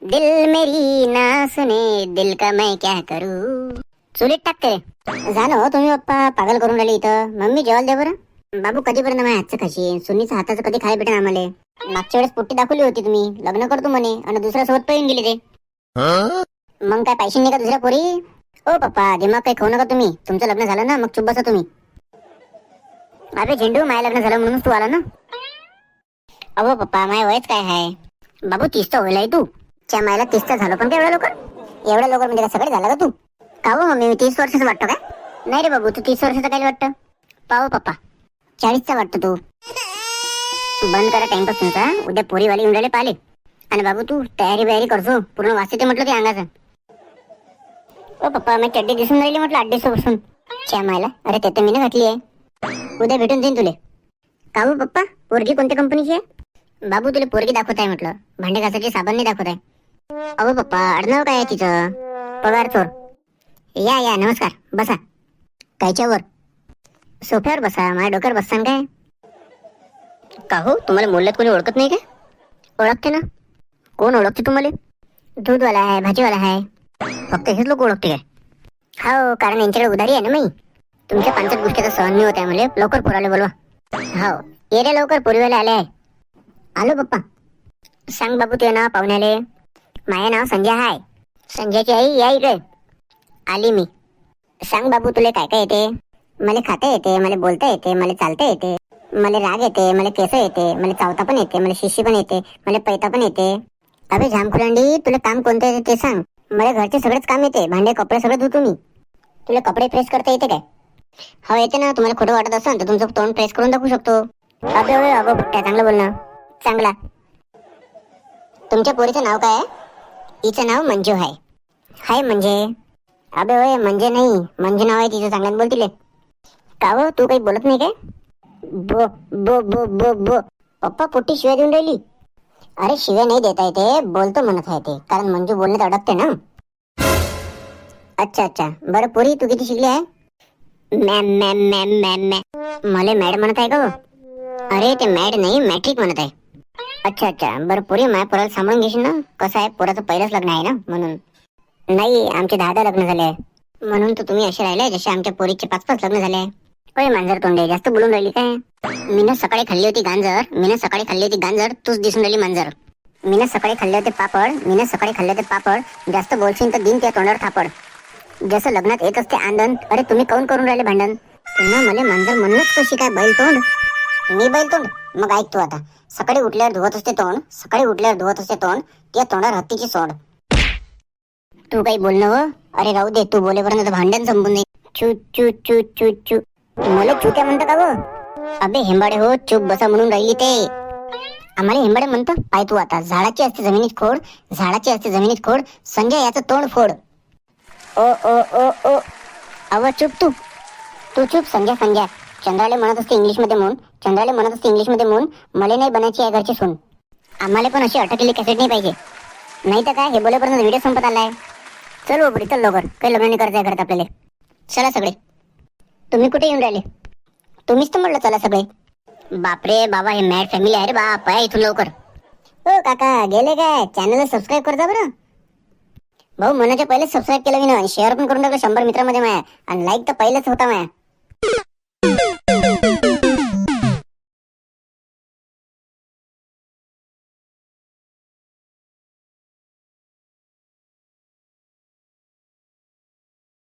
दिल मेरी ना सुने दिल का मैं क्या करू. चुलीत टाकते रे. झालं हो तुम्ही पप्पा पागल करून राहिले इथं. मम्मी जेवायला दे बरं. बाबू कधीपर्यंत माझ्या हातचं खाशीन. सुनीचं हाताचं कधी खायला भेटेन आम्हाला. मागच्या वेळेस पोट्टी दाखवली होती तुम्ही लग्न करतो म्हणे आणि दुसऱ्या सोबत पळून गेले ते. मग काय पैसे नाही का दुसऱ्या पोरी. ओ पप्पा दिमाग काही खाऊ नका तुम्ही. तुमचं लग्न झालं ना मग चुप बसा तुम्ही. अबे झेंडू माझं लग्न झालं म्हणून तू आला ना. अहो पप्पा माझ्या वयच काय आहे. बाबू 30 तर होईल तू. च्या मायला 30 तर झालं पण काय एवढ्या लवकर म्हणजे काय सगळे झालं का तू. का हो मम्मी मी 30 वर्षाचं वाटतो काय. नाही रे बाबू तू 30 वर्षाचं काय वाटतं. पाहू पप्पा 40चा वाटतं तू. बंद करा टाइमपास तुमचा. उद्या पोरीवाले येऊन राहिले पाहिले. आणि बाबू तू तयारी बियारी करतो पूर्ण वाचते ते म्हटलं ते अंगाचं. ओ पप्पा मी चड्डी दिसून राहिली म्हटलं 8 दिवसापासून. च्या मायला अरे ते तर मी ना घातली आहे. उद्या भेटून जाईन तुले. का हो पप्पा पोरगी कोणत्या कंपनीची आहे. बाबू तुला पोरगी दाखवत आहे म्हटलं. भांडे घासायची साबण नाही दाखवत आहे. अहो पप्पा आडनाव काय आहे तिचं. पगार चोर. या या नमस्कार बसा. कायच्यावर. सोफ्यावर बसा. माझ्या डोक्यावर बससान काय. का हो तुम्हाला मोल्ल्यात कोणी ओळखत नाही काय. ओळखते ना. कोण ओळखते तुम्हाला. दूधवाला आहे भाजीवाला आहे. फक्त हेच लोक ओळखते काय. हो कारण यांच्याकडे उधारी आहे ना मी. तुमच्या 5 गोष्टीचा सहन नाही होत आहे मला. लवकर पोराले बोलवा. हो ये रे लवकर पोरीवाले आले आहे. आलो पप्पा. सांग बाबू तुझं नाव पाहुण्याले. माझं नाव संजय आहे. संजयची आई या इकडे. आली मी. सांग बाबू तुला काय काय येते. मला खाता येते मला बोलता येते मला चालता येते. मला राग येते मला केस येते मला चावता पण येते मला शिशी पण येते मला पैता पण येते. अबे झामखुरांडी तुला काम कोणतं येते ते सांग. मला घरचे सगळेच काम येते. भांडे कपडे सगळं धुतो मी. तुला कपडे प्रेस करता येते काय. हो येते ना. तुम्हाला खोटं वाटत असेल तर तुमचं तोंड प्रेस करून दाखवू शकतो. अबे अगं बुट्ट्या चांगलं बोल ना. चांगला. तुमच्या पोरीचं नाव काय आहे. हिचं नाव मंजू आहे. हाय म्हणजे. अबे होय म्हणजे नाही म्हणजे नाव आहे तिचं चांगल्यात बोलतील. का हो तू काही बोलत नाही काय. बो बो बो बो बो. पप्पा पोट्टी शिव्या देऊन राहिली. अरे शिव्या नाही देता येते बोलतो म्हणत आहे ते. कारण मंजू बोलण्यात अडकते ना. अच्छा अच्छा बरं पोरी तू किती शिकली आहे. Ma'am ma'am ma'am ma'am ma'am. मला मॅड म्हणत आहे का. अरे ते मॅड नाही मॅट्रिक म्हणत आहे. अच्छा अच्छा बरं पोरी माझ्या पोराला सांभाळून घेशील ना. कसं आहे पोराचं पहिलंच लग्न आहे ना म्हणून. नाही आमचे 10 लग्न झाले आहे. म्हणून तर तुम्ही असे राहिले जसे आमच्या पोरीचे 5 लग्न झाले. ओय मांजर तोंडे जास्त बोलून राहिली काय. मीनं सकाळी खाल्ली होती गांजर. तूच दिसून राहिली मांजर. मीनं सकाळी खाल्ले होते पापड. जास्त बोलशील तर दिन त्या तोंडावर थापड. जसं लग्नात येत असते आनंद. अरे तुम्ही काऊन करून राहिले भांडण. पुन्हा मला मांजर म्हणूनच कशी काय बैल तोंड. मी बैल तोंड. मग ऐक तू आता. सकाळी उठल्यावर धुवत असते तोंड. त्या तोंडावर हत्तीची सोड. तू काही बोलणं हो. अरे राहू दे तू बोलेपर्यंत भांडण संपून नाही. चू चू चू चू चू. मला चुत्या म्हणतं का गं. अबे हेंबाडे हो चूप बसा म्हणून राहिली ते. आम्हाला हेंबाडे म्हणतं. पाय तू आता. झाडाची असते जमिनीत खोड. संजय याचं तोंड फोड. ओ ओ ओ ओ. अव चुप तू चुप संजय. चंद्राले म्हणत असते इंग्लिश मध्ये म्हणून. मला नाही बनायची आहे घरची सून. आम्हाला पण अशी अटकलेली कॅसेट नाही पाहिजे. नाही तर काय हे बोलेपर्यंत व्हिडिओ संपत आलाय. चल बाबरी चल लवकर. काही लग्न नाही करायचं आहे घरात आपल्याला. चला सगळे. तुम्ही कुठे येऊन राहिले. तुम्हीच तर म्हटलं चला सगळे. बापरे बाबा हे मॅड फॅमिली आहे रे बाप. आहे इथून लवकर. ओ काका गेले काय. चॅनलला सबस्क्राईब करता बरं. भाऊ म्हणाच्या पहिलेच सबस्क्राईब केलं मी ना. शेअर पण करून टाकलं 100 मित्रामध्ये माया. आणि लाईक तर पहिलेच होता माया.